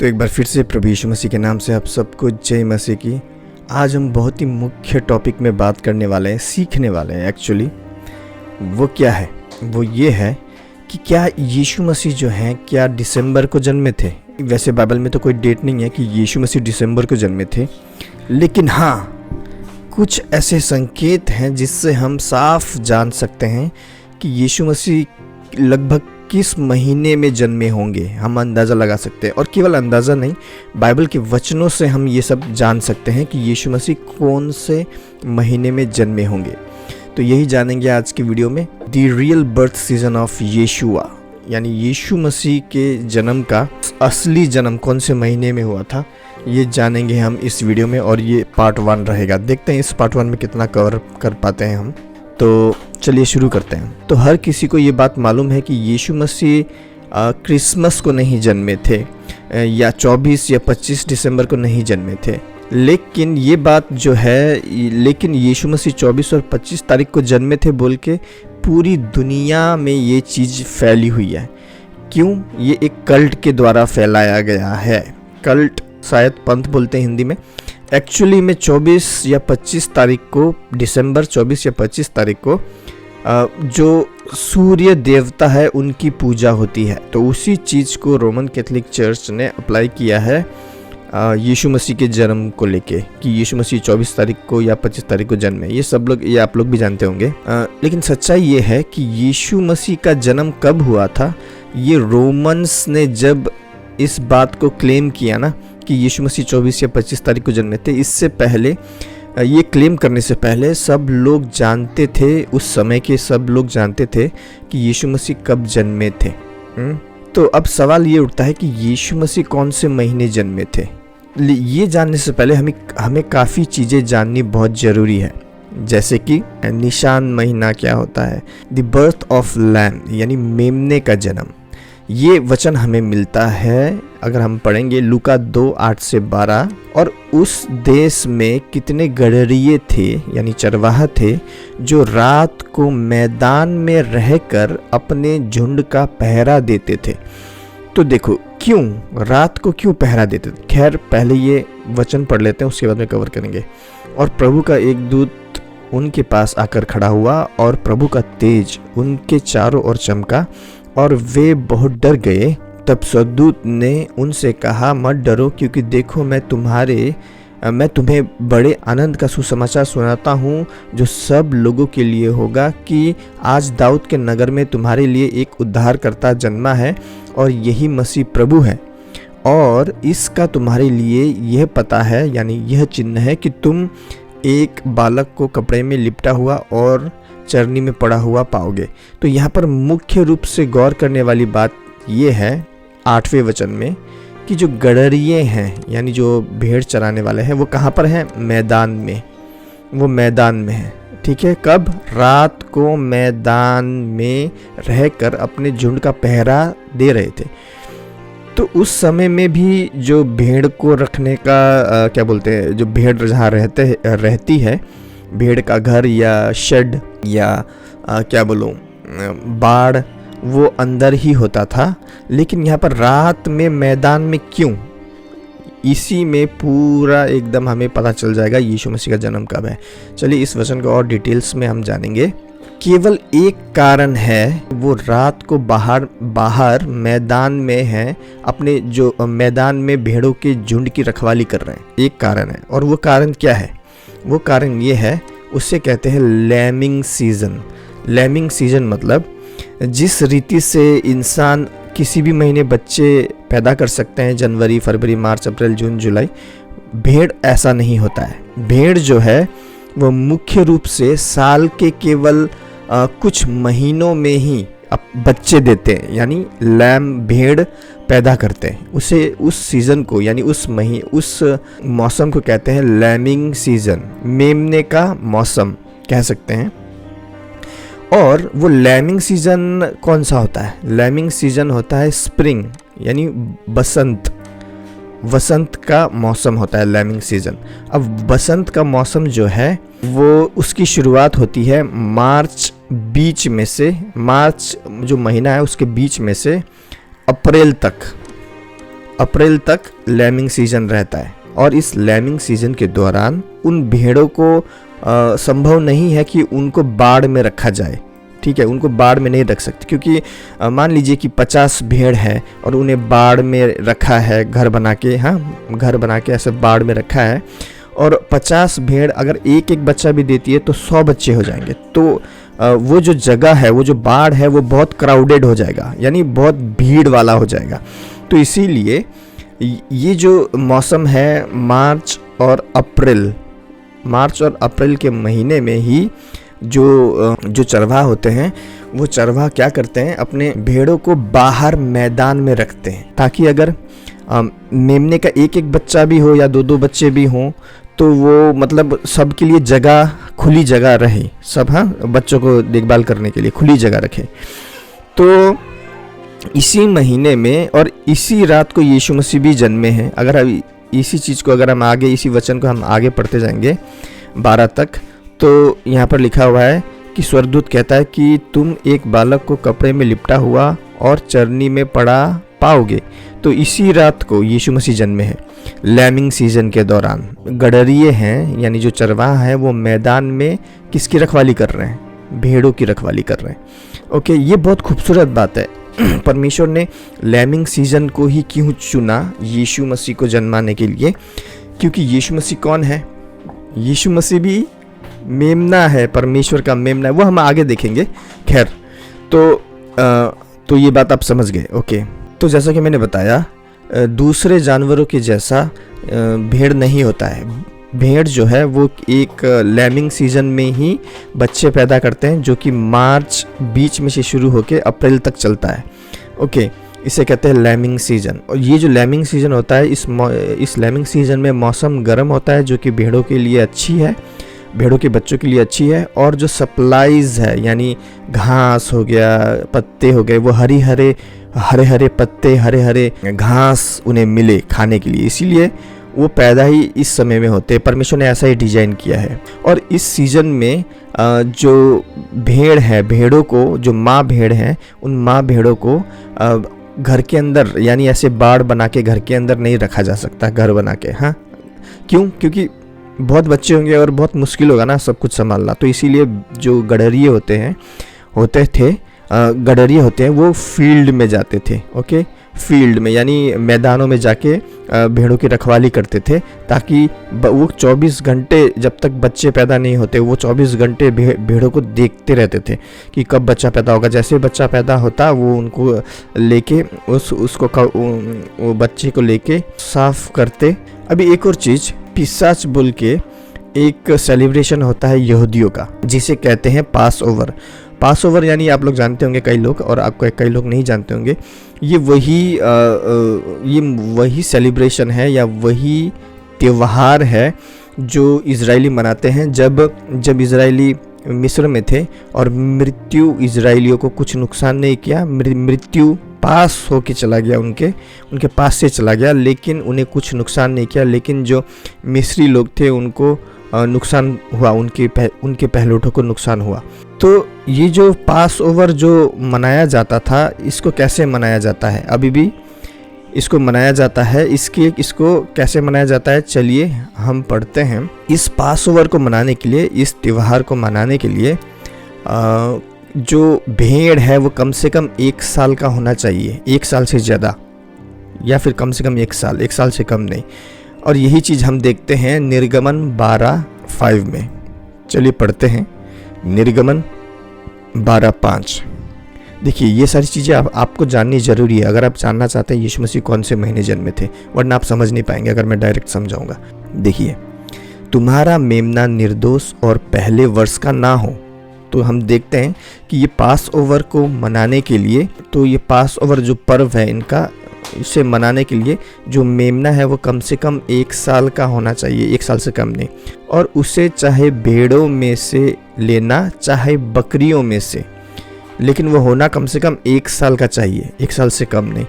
तो एक बार फिर से प्रभु यीशु मसीह के नाम से आप सबको जय मसीह की। आज हम बहुत ही मुख्य टॉपिक में बात करने वाले हैं, सीखने वाले हैं। एक्चुअली वो क्या है, वो ये है कि क्या यीशु मसीह जो हैं क्या दिसंबर को जन्मे थे। वैसे बाइबल में तो कोई डेट नहीं है कि यीशु मसीह दिसंबर को जन्मे थे, लेकिन हाँ कुछ ऐसे संकेत हैं जिससे हम साफ जान सकते हैं कि यीशु मसीह लगभग किस महीने में जन्मे होंगे। हम अंदाज़ा लगा सकते हैं, और केवल अंदाज़ा नहीं, बाइबल के वचनों से हम ये सब जान सकते हैं कि यीशु मसीह कौन से महीने में जन्मे होंगे। तो यही जानेंगे आज की वीडियो में। The real birth season of Yeshua, यानी यीशु मसीह के जन्म का असली जन्म कौन से महीने में हुआ था, ये जानेंगे हम इस वीडियो में। और ये पार्ट 1 रहेगा। देखते हैं इस पार्ट 1 में कितना कवर कर पाते हैं हम। तो चलिए शुरू करते हैं। तो हर किसी को ये बात मालूम है कि यीशु मसीह क्रिसमस को नहीं जन्मे थे, या 24 या 25 दिसंबर को नहीं जन्मे थे। लेकिन ये बात जो है, लेकिन यीशु मसीह 24 और 25 तारीख को जन्मे थे बोल के पूरी दुनिया में ये चीज़ फैली हुई है। क्यों? ये एक कल्ट के द्वारा फैलाया गया है। कल्ट शायद पंथ बोलते हैं हिंदी में। एक्चुअली में 24 या 25 तारीख को, दिसंबर 24 या 25 तारीख को जो सूर्य देवता है उनकी पूजा होती है। तो उसी चीज़ को रोमन कैथोलिक चर्च ने अप्लाई किया है यीशु मसीह के जन्म को लेके, कि यीशु मसीह 24 तारीख को या 25 तारीख को जन्मे। ये सब लोग, ये आप लोग भी जानते होंगे। लेकिन सच्चाई ये है कि यीशु मसीह का जन्म कब हुआ था, ये रोमन्स ने जब इस बात को क्लेम किया ना कि यीशु मसीह 24 या 25 तारीख को जन्मे थे, इससे पहले, ये क्लेम करने से पहले सब लोग जानते थे, उस समय के सब लोग जानते थे कि यीशु मसीह कब जन्मे थे। तो अब सवाल ये उठता है कि यीशु मसीह कौन से महीने जन्मे थे। ये जानने से पहले हमें काफ़ी चीज़ें जाननी बहुत ज़रूरी है। जैसे कि निशान महीना क्या होता है, द बर्थ ऑफ लैम, यानी मेमने का जन्म। ये वचन हमें मिलता है अगर हम पढ़ेंगे लूका 2:8 से 12। और उस देश में कितने गडरिये थे, यानी चरवाहा थे, जो रात को मैदान में रहकर अपने झुंड का पहरा देते थे। तो देखो क्यों रात को क्यों पहरा देते थे। खैर पहले ये वचन पढ़ लेते हैं, उसके बाद में कवर करेंगे। और प्रभु का एक दूत उनके पास आकर खड़ा हुआ, और प्रभु का तेज उनके चारों ओर चमका, और वे बहुत डर गए। तब स्वर्गदूत ने उनसे कहा, मत डरो, क्योंकि देखो मैं तुम्हें बड़े आनंद का सुसमाचार सुनाता हूँ, जो सब लोगों के लिए होगा, कि आज दाऊद के नगर में तुम्हारे लिए एक उद्धारकर्ता जन्मा है, और यही मसीह प्रभु है। और इसका तुम्हारे लिए यह पता है, यानी यह चिन्ह है, कि तुम एक बालक को कपड़े में लिपटा हुआ और चरनी में पड़ा हुआ पाओगे। तो यहाँ पर मुख्य रूप से गौर करने वाली बात ये है 8वें वचन में, कि जो गडरिये हैं, यानी जो भेड़ चराने वाले हैं, वो कहाँ पर हैं? मैदान में। वो मैदान में है, ठीक है। कब? रात को मैदान में रहकर अपने झुंड का पहरा दे रहे थे। तो उस समय में भी जो भेड़ को रखने का क्या बोलते हैं, जो भेड़ जहाँ रहती है, भेड़ का घर या शेड या क्या बोलूँ बाड़, वो अंदर ही होता था। लेकिन यहाँ पर रात में मैदान में क्यों? इसी में पूरा एकदम हमें पता चल जाएगा यीशु मसीह का जन्म कब है। चलिए इस वचन को और डिटेल्स में हम जानेंगे। केवल एक कारण है, वो रात को बाहर मैदान में है, अपने जो मैदान में भेड़ों के झुंड की रखवाली कर रहे हैं। एक कारण है, और वो कारण क्या है? वो कारण ये है, उसे कहते हैं लैमिंग सीजन। लैमिंग सीजन मतलब जिस रीति से इंसान किसी भी महीने बच्चे पैदा कर सकते हैं, जनवरी, फरवरी, मार्च, अप्रैल, जून, जुलाई, भेड़ ऐसा नहीं होता है। भेड़ जो है वो मुख्य रूप से साल के केवल कुछ महीनों में ही बच्चे देते हैं, यानी लैम भेड़ पैदा करते हैं। उस सीज़न को, यानी उस मौसम को कहते हैं लैमिंग सीजन, मेमने का मौसम कह सकते हैं। और वो लैमिंग सीजन कौन सा होता है? लैमिंग सीजन होता है स्प्रिंग, यानी वसंत का मौसम होता है लैमिंग सीजन। अब बसंत का मौसम जो है वो उसकी शुरुआत होती है मार्च बीच में से, मार्च जो महीना है उसके बीच में से अप्रैल तक। अप्रैल तक लैमिंग सीजन रहता है। और इस लैमिंग सीजन के दौरान उन भेड़ों को संभव नहीं है कि उनको बाड़ में रखा जाए, ठीक है, उनको बाड़ में नहीं रख सकते, क्योंकि मान लीजिए कि 50 भेड़ है और उन्हें बाड़ में रखा है, घर बना के, हाँ घर बना के ऐसे बाड़ में रखा है, और 50 भेड़ अगर एक एक बच्चा भी देती है तो 100 बच्चे हो जाएंगे। तो वो जो जगह है, वो जो बाड़ है, वो बहुत क्राउडेड हो जाएगा, यानी बहुत भीड़ वाला हो जाएगा। तो इसीलिए ये जो मौसम है मार्च और अप्रैल के महीने में ही जो चरवाहा होते हैं, वो चरवाहा क्या करते हैं, अपने भेड़ों को बाहर मैदान में रखते हैं, ताकि अगर मेमने का एक एक बच्चा भी हो या दो दो बच्चे भी हों तो वो मतलब सबके लिए जगह, खुली जगह रहे, सब, हाँ, बच्चों को देखभाल करने के लिए खुली जगह रखे। तो इसी महीने में और इसी रात को यीशु मसीह भी जन्मे हैं। अगर हम इसी चीज़ को, अगर हम आगे इसी वचन को हम आगे पढ़ते जाएंगे 12 तक, तो यहाँ पर लिखा हुआ है कि स्वर्गदूत कहता है कि तुम एक बालक को कपड़े में लिपटा हुआ और चरनी में पड़ा पाओगे। तो इसी रात को यीशु मसीह जन्मे हैं, लैमिंग सीजन के दौरान। गडरिये हैं, यानी जो चरवाहा है, वो मैदान में किसकी रखवाली कर रहे हैं, भेड़ों की रखवाली कर रहे हैं। ओके, ये बहुत खूबसूरत बात है। परमेश्वर ने लैमिंग सीजन को ही क्यों चुना यीशु मसीह को जन्माने के लिए? क्योंकि यीशु मसीह कौन है? यीशु मसीह भी मेमना है, परमेश्वर का मेमना है, वो हम आगे देखेंगे। खैर, तो ये बात आप समझ गए। ओके, तो जैसा कि मैंने बताया, दूसरे जानवरों के जैसा भेड़ नहीं होता है। भेड़ जो है वो एक लैमिंग सीजन में ही बच्चे पैदा करते हैं, जो कि मार्च बीच में से शुरू होकर अप्रैल तक चलता है। ओके, इसे कहते हैं लैमिंग सीजन। और ये जो लैमिंग सीजन होता है, इस लैमिंग सीजन में मौसम गर्म होता है, जो कि भेड़ों के लिए अच्छी है, भेड़ों के बच्चों के लिए अच्छी है। और जो सप्लाईज है, यानी घास हो गया, पत्ते हो गए, वो हरे हरे पत्ते, हरे हरे घास उन्हें मिले खाने के लिए, इसीलिए वो पैदा ही इस समय में होते हैं। परमेश्वर ने ऐसा ही डिजाइन किया है। और इस सीजन में जो भेड़ है, भेड़ों को, जो माँ भेड़ हैं, उन माँ भेड़ों को घर के अंदर, यानी ऐसे बाड़ बना के घर के अंदर नहीं रखा जा सकता, घर बना के। हाँ, क्यों? क्योंकि बहुत बच्चे होंगे और बहुत मुश्किल होगा ना सब कुछ संभालना। तो इसीलिए जो गडरिये होते हैं वो फील्ड में जाते थे। ओके, फील्ड में, यानी मैदानों में जाके भेड़ों की रखवाली करते थे, ताकि वो 24 घंटे, जब तक बच्चे पैदा नहीं होते, वो 24 घंटे भेड़ों को देखते रहते थे कि कब बच्चा पैदा होगा। जैसे बच्चा पैदा होता, वो उनको लेके वो बच्चे को लेके साफ करते। अभी एक और चीज़, पिसाच बोल के एक सेलिब्रेशन होता है यहूदियों का, जिसे कहते हैं पास ओवर, यानी आप लोग जानते होंगे कई लोग, और आपको कई लोग नहीं जानते होंगे। ये वही सेलिब्रेशन है या वही त्यौहार है जो इजरायली मनाते हैं जब इजरायली मिस्र में थे और मृत्यु इजरायलियों को कुछ नुकसान नहीं किया। मृत्यु पास होके चला गया, उनके पास से चला गया, लेकिन उन्हें कुछ नुकसान नहीं किया। लेकिन जो मिस्री लोग थे उनको नुकसान हुआ, उनके पहलौठों को नुकसान हुआ। तो ये जो पास ओवर जो मनाया जाता था, इसको कैसे मनाया जाता है? अभी भी इसको मनाया जाता है। इसको कैसे मनाया जाता है, चलिए हम पढ़ते हैं। इस पास ओवर को मनाने के लिए, इस त्यौहार को मनाने के लिए जो भेड़ है वो कम से कम 1 साल का होना चाहिए, 1 साल से ज़्यादा, या फिर कम से कम 1 साल से कम नहीं। और यही चीज़ हम देखते हैं निर्गमन 12:5 में। चलिए पढ़ते हैं निर्गमन 12:5। देखिए, ये सारी चीज़ें आपको जाननी ज़रूरी है अगर आप जानना चाहते हैं यीशु मसीह कौन से महीने जन्मे थे, वरना आप समझ नहीं पाएंगे अगर मैं डायरेक्ट समझाऊंगा। देखिए, तुम्हारा मेमना निर्दोष और पहले वर्ष का ना हो। तो हम देखते हैं कि ये पास ओवर को मनाने के लिए, तो ये पास ओवर जो पर्व है इनका, इसे मनाने के लिए जो मेमना है वो कम से कम 1 साल का होना चाहिए, 1 साल से कम नहीं। और उसे चाहे भेड़ों में से लेना, चाहे बकरियों में से, लेकिन वो होना कम से कम 1 साल का चाहिए, 1 साल से कम नहीं।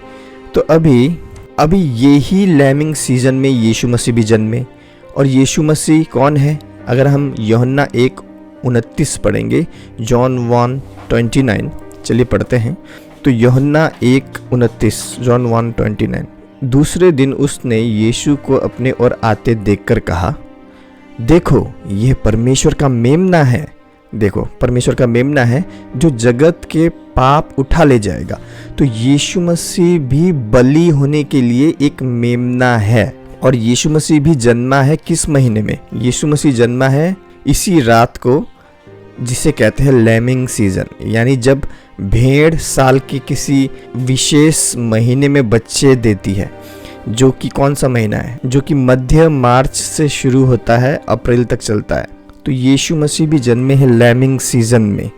तो अभी यही लैमिंग सीजन में यीशु मसीह भी जन्मे। और यीशु मसीह कौन है? अगर हम यूहन्ना 1:29 पढ़ेंगे, जॉन 1:29, चलिए पढ़ते हैं। तो यूहन्ना 1:29, जॉन 1:29, दूसरे दिन उसने यीशु को अपने ओर आते देखकर कहा, देखो यह परमेश्वर का मेमना है। देखो परमेश्वर का मेमना है जो जगत के पाप उठा ले जाएगा। तो यीशु मसीह भी बलि होने के लिए एक मेमना है। और यीशु मसीह भी जन्मा है किस महीने में? यीशु मसीह जन्मा है इसी रात को, जिसे कहते हैं लैमिंग सीजन, यानी जब भेड़ साल के किसी विशेष महीने में बच्चे देती है, जो कि कौन सा महीना है? जो कि मध्य मार्च से शुरू होता है, अप्रैल तक चलता है। तो यीशु मसीह भी जन्मे हैं लैमिंग सीजन में,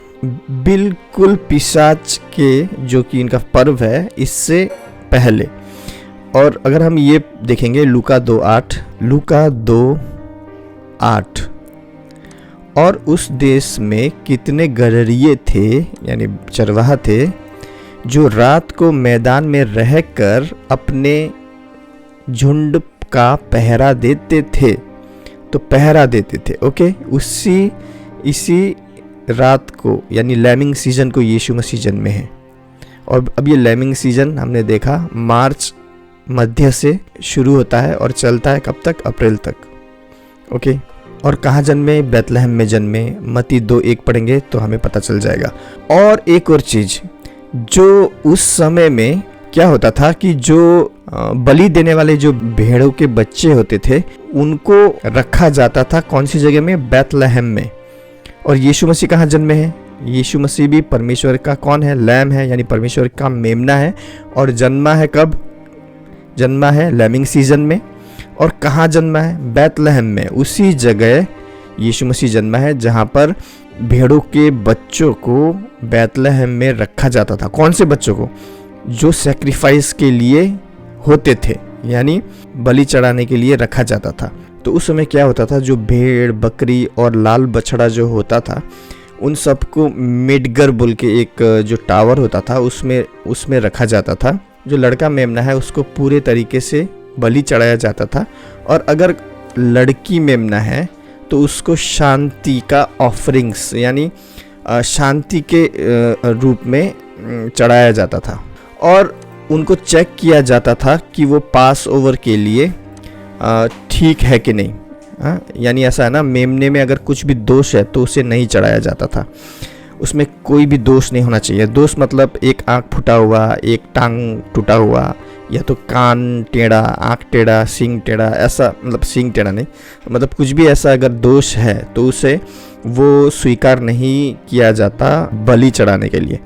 बिल्कुल पिशाच के जो कि इनका पर्व है इससे पहले। और अगर हम ये देखेंगे लूका 2:8, और उस देश में कितने गडरिये थे, यानी चरवाहा थे, जो रात को मैदान में रहकर अपने झुंड का पहरा देते थे। तो पहरा देते थे, ओके। इसी रात को यानी लैमिंग सीजन को यीशु मसीह जन्मे हैं। और अब ये लैमिंग सीजन हमने देखा मार्च मध्य से शुरू होता है और चलता है कब तक? अप्रैल तक, ओके। और कहाँ जन्मे? बैतलहम में जन्मे। मत्ती 2:1 पढ़ेंगे तो हमें पता चल जाएगा। और एक और चीज़, जो उस समय में क्या होता था कि जो बलि देने वाले जो भेड़ों के बच्चे होते थे उनको रखा जाता था कौन सी जगह में? बैतलहम में। और यीशु मसीह कहाँ जन्मे हैं? यीशु मसीह भी परमेश्वर का कौन है? लैम है, यानी परमेश्वर का मेमना है। और जन्मा है कब? जन्मा है लैमिंग सीजन में। और कहाँ जन्मा है? बैतलहम में। उसी जगह यीशु मसीह जन्मा है जहाँ पर भेड़ों के बच्चों को बैतलहम में रखा जाता था। कौन से बच्चों को? जो सैक्रिफाइस के लिए होते थे, यानी बलि चढ़ाने के लिए रखा जाता था। तो उस समय क्या होता था, जो भेड़, बकरी और लाल बछड़ा जो होता था उन सबको मिडगर बोल के एक जो टावर होता था उसमें रखा जाता था। जो लड़का मेमना है उसको पूरे तरीके से बलि चढ़ाया जाता था। और अगर लड़की मेमना है तो उसको शांति का ऑफरिंग्स, यानी शांति के रूप में चढ़ाया जाता था। और उनको चेक किया जाता था कि वो पास ओवर के लिए ठीक है कि नहीं। यानी ऐसा है ना, मेमने में अगर कुछ भी दोष है तो उसे नहीं चढ़ाया जाता था। उसमें कोई भी दोष नहीं होना चाहिए। दोष मतलब एक आँख फूटा हुआ, एक टांग टूटा हुआ, या तो कान टेढ़ा, आँख टेढ़ा, सींग टेढ़ा, ऐसा मतलब सींग टेढ़ा नहीं, मतलब कुछ भी ऐसा अगर दोष है तो उसे वो स्वीकार नहीं किया जाता बलि चढ़ाने के लिए।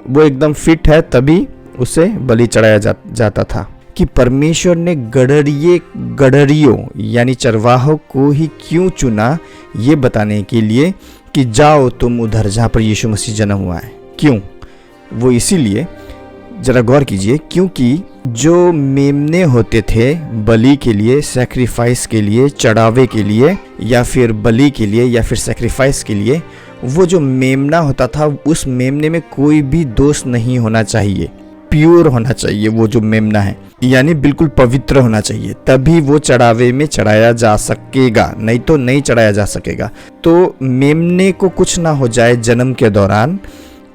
वो एकदम फिट है तभी उसे बलि चढ़ाया जाता था। कि परमेश्वर ने गडरियों यानी चरवाहों को ही क्यों चुना, ये बताने के लिए कि जाओ तुम उधर जहाँ पर यीशु मसीह जन्म हुआ है। क्यों? वो इसीलिए, जरा गौर कीजिए, क्योंकि जो मेमने होते थे बलि के लिए, सैक्रिफाइस के लिए, चढ़ावे के लिए, या फिर बलि के लिए, या फिर सैक्रिफाइस के लिए, वो जो मेमना होता था उस मेमने में कोई भी दोष नहीं होना चाहिए, प्योर होना चाहिए वो जो मेमना है, यानी बिल्कुल पवित्र होना चाहिए, तभी वो चढ़ावे में चढ़ाया जा सकेगा, नहीं तो नहीं चढ़ाया जा सकेगा। तो मेमने को कुछ ना हो जाए जन्म के दौरान,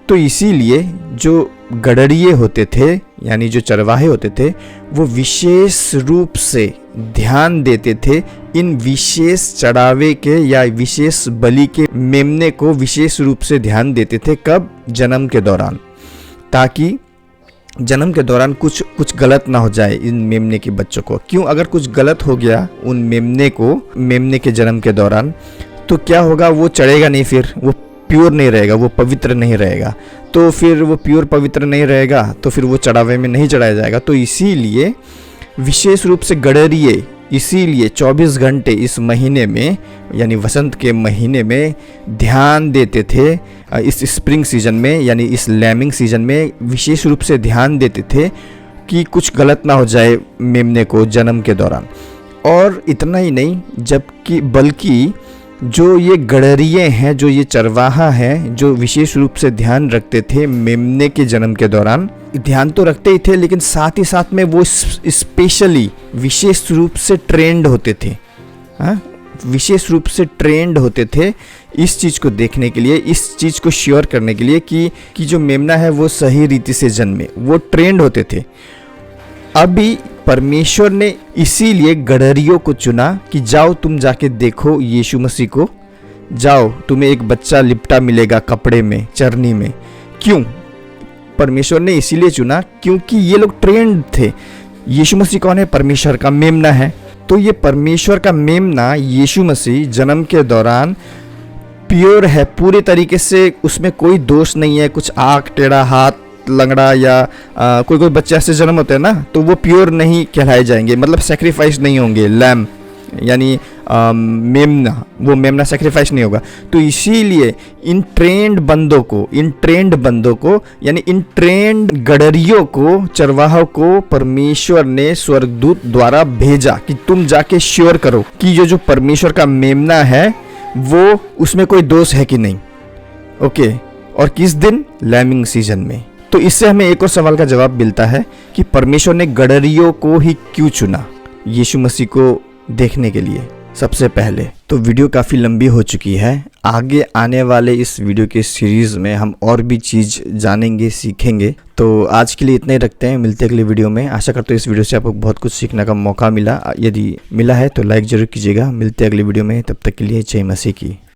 तो इसीलिए जो गडरिये होते थे यानी जो चरवाहे होते थे वो विशेष रूप से ध्यान देते थे इन विशेष चढ़ावे के या विशेष बलि के मेमने को विशेष रूप से ध्यान देते थे। कब? जन्म के दौरान, ताकि जन्म के दौरान कुछ गलत ना हो जाए इन मेमने के बच्चों को। क्यों? अगर कुछ गलत हो गया उन मेमने के जन्म के दौरान तो क्या होगा? वो चढ़ेगा नहीं, फिर वो प्योर नहीं रहेगा, वो पवित्र नहीं रहेगा। तो फिर वो प्योर पवित्र नहीं रहेगा तो फिर वो चढ़ावे में नहीं चढ़ाया जाएगा। तो इसीलिए विशेष रूप से गडरिये इसीलिए 24 घंटे इस महीने में यानी वसंत के महीने में ध्यान देते थे। इस स्प्रिंग सीजन में यानी इस लैमिंग सीजन में विशेष रूप से ध्यान देते थे कि कुछ गलत ना हो जाए मेमने को जन्म के दौरान। और इतना ही नहीं, जबकि बल्कि जो ये गडरिये हैं, जो ये चरवाहा हैं, जो विशेष रूप से ध्यान रखते थे मेमने के जन्म के दौरान, ध्यान तो रखते ही थे लेकिन साथ ही साथ में वो स्पेशली विशेष रूप से ट्रेंड होते थे। विशेष रूप से ट्रेंड होते थे इस चीज़ को देखने के लिए, इस चीज़ को श्योर करने के लिए कि जो मेमना है वो सही रीति से जन्मे, वो ट्रेंड होते थे। अभी परमेश्वर ने इसीलिए गडरियों को चुना कि जाओ तुम जाके देखो यीशु मसीह को, जाओ तुम्हें एक बच्चा लिपटा मिलेगा कपड़े में, चरनी में। क्यों परमेश्वर ने इसीलिए चुना? क्योंकि ये लोग ट्रेंड थे। यीशु मसीह कौन है? परमेश्वर का मेमना है। तो ये परमेश्वर का मेमना यीशु मसीह जन्म के दौरान प्योर है पूरे तरीके से, उसमें कोई दोष नहीं है, कुछ आँख टेढ़ा, हाथ लंगड़ा या कोई बच्चे ऐसे जन्म होते हैं ना, तो वो प्योर नहीं कहलाए जाएंगे, मतलब सेक्रीफाइस नहीं होंगे। लैम यानी मेमना, वो मेमना सेक्रीफाइस नहीं होगा। तो इसीलिए इन ट्रेंड बंदों को यानी इन ट्रेंड गडरियों को, चरवाहों को परमेश्वर ने स्वर्गदूत द्वारा भेजा कि तुम जाके श्योर करो कि ये जो परमेश्वर का मेमना है वो उसमें कोई दोष है कि नहीं। ओके, और किस दिन? लैमिंग सीजन में। तो इससे हमें एक और सवाल का जवाब मिलता है कि परमेश्वर ने गडरियों को ही क्यों चुना यीशु मसीह को देखने के लिए सबसे पहले। तो वीडियो काफ़ी लंबी हो चुकी है। आगे आने वाले इस वीडियो के सीरीज़ में हम और भी चीज़ जानेंगे, सीखेंगे। तो आज के लिए इतना ही रखते हैं, मिलते हैं अगले वीडियो में। आशा करते हैं इस वीडियो से आपको बहुत कुछ सीखने का मौका मिला। यदि मिला है तो लाइक ज़रूर कीजिएगा। मिलते हैं अगले वीडियो में, तब तक के लिए जय मसीह की।